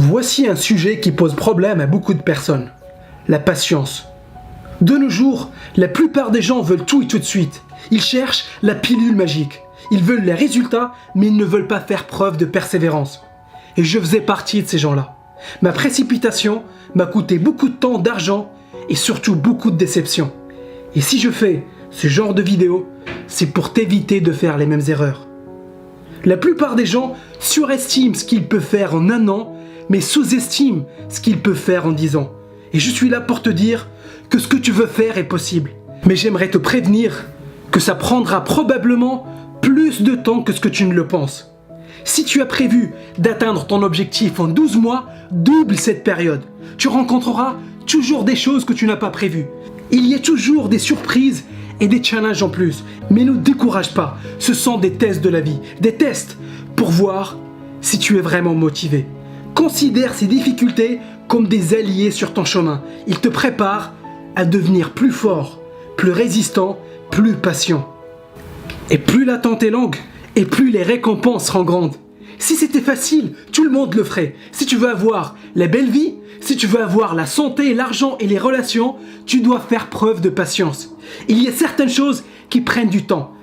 Voici un sujet qui pose problème à beaucoup de personnes. La patience. De nos jours, la plupart des gens veulent tout et tout de suite. Ils cherchent la pilule magique. Ils veulent les résultats, mais ils ne veulent pas faire preuve de persévérance. Et je faisais partie de ces gens-là. Ma précipitation m'a coûté beaucoup de temps, d'argent et surtout beaucoup de déceptions. Et si je fais ce genre de vidéo, c'est pour t'éviter de faire les mêmes erreurs. La plupart des gens surestiment ce qu'ils peuvent faire en un an, mais sous-estiment ce qu'ils peuvent faire en 10 ans. Et je suis là pour te dire que ce que tu veux faire est possible. Mais j'aimerais te prévenir que ça prendra probablement plus de temps que ce que tu ne le penses. Si tu as prévu d'atteindre ton objectif en 12 mois, double cette période. Tu rencontreras toujours des choses que tu n'as pas prévues. Il y a toujours des surprises et des challenges en plus. Mais ne décourage pas, ce sont des tests de la vie. Des tests pour voir si tu es vraiment motivé. Considère ces difficultés comme des alliés sur ton chemin. Ils te préparent à devenir plus fort, plus résistant, plus patient. Et plus l'attente est longue, et plus les récompenses seront grandes. Si c'était facile, tout le monde le ferait. Si tu veux avoir la belle vie, si tu veux avoir la santé, l'argent et les relations, tu dois faire preuve de patience. Il y a certaines choses qui prennent du temps.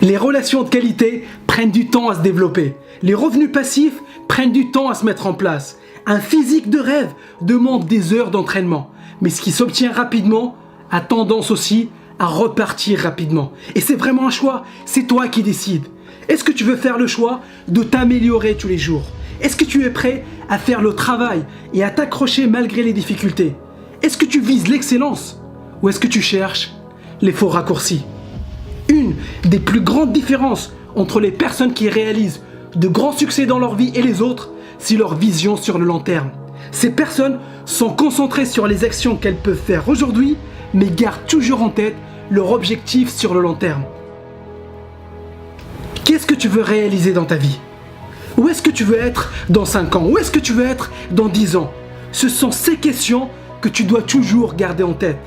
Les relations de qualité prennent du temps à se développer. Les revenus passifs prennent du temps à se mettre en place. Un physique de rêve demande des heures d'entraînement. Mais ce qui s'obtient rapidement a tendance aussi à repartir rapidement. Et c'est vraiment un choix, c'est toi qui décides. Est-ce que tu veux faire le choix de t'améliorer tous les jours? Est-ce que tu es prêt à faire le travail et à t'accrocher malgré les difficultés? Est-ce que tu vises l'excellence ou est-ce que tu cherches les faux raccourcis? Une des plus grandes différences entre les personnes qui réalisent de grands succès dans leur vie et les autres, c'est leur vision sur le long terme. Ces personnes sont concentrées sur les actions qu'elles peuvent faire aujourd'hui, mais gardent toujours en tête leur objectif sur le long terme. Qu'est-ce que tu veux réaliser dans ta vie? Où est-ce que tu veux être dans 5 ans? Où est-ce que tu veux être dans 10 ans? Ce sont ces questions que tu dois toujours garder en tête.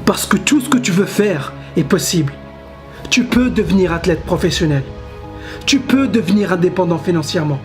Parce que tout ce que tu veux faire est possible. Tu peux devenir athlète professionnel. Tu peux devenir indépendant financièrement.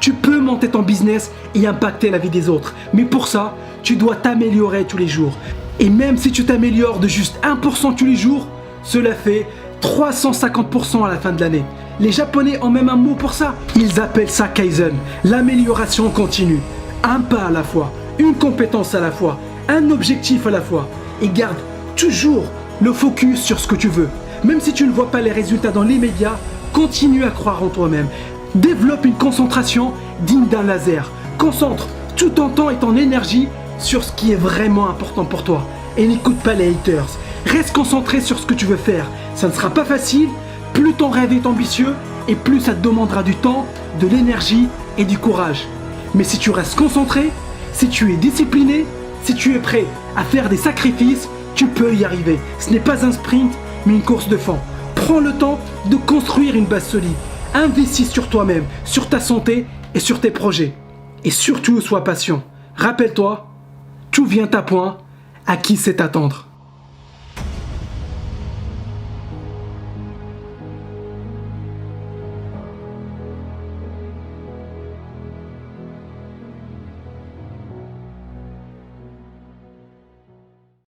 Tu peux monter ton business et impacter la vie des autres. Mais pour ça, tu dois t'améliorer tous les jours. Et même si tu t'améliores de juste 1% tous les jours, cela fait 350% à la fin de l'année. Les Japonais ont même un mot pour ça. Ils appellent ça Kaizen, l'amélioration continue. Un pas à la fois, une compétence à la fois, un objectif à la fois. Et garde toujours le focus sur ce que tu veux. Même si tu ne vois pas les résultats dans l'immédiat, continue à croire en toi-même. Développe une concentration digne d'un laser. Concentre tout ton temps et ton énergie sur ce qui est vraiment important pour toi. Et n'écoute pas les haters. Reste concentré sur ce que tu veux faire. Ça ne sera pas facile. Plus ton rêve est ambitieux et plus ça te demandera du temps, de l'énergie et du courage. Mais si tu restes concentré, si tu es discipliné, si tu es prêt à faire des sacrifices, tu peux y arriver. Ce n'est pas un sprint, mais une course de fond. Prends le temps de construire une base solide. Investis sur toi-même, sur ta santé et sur tes projets. Et surtout, sois patient. Rappelle-toi, tout vient à point, à qui sait attendre.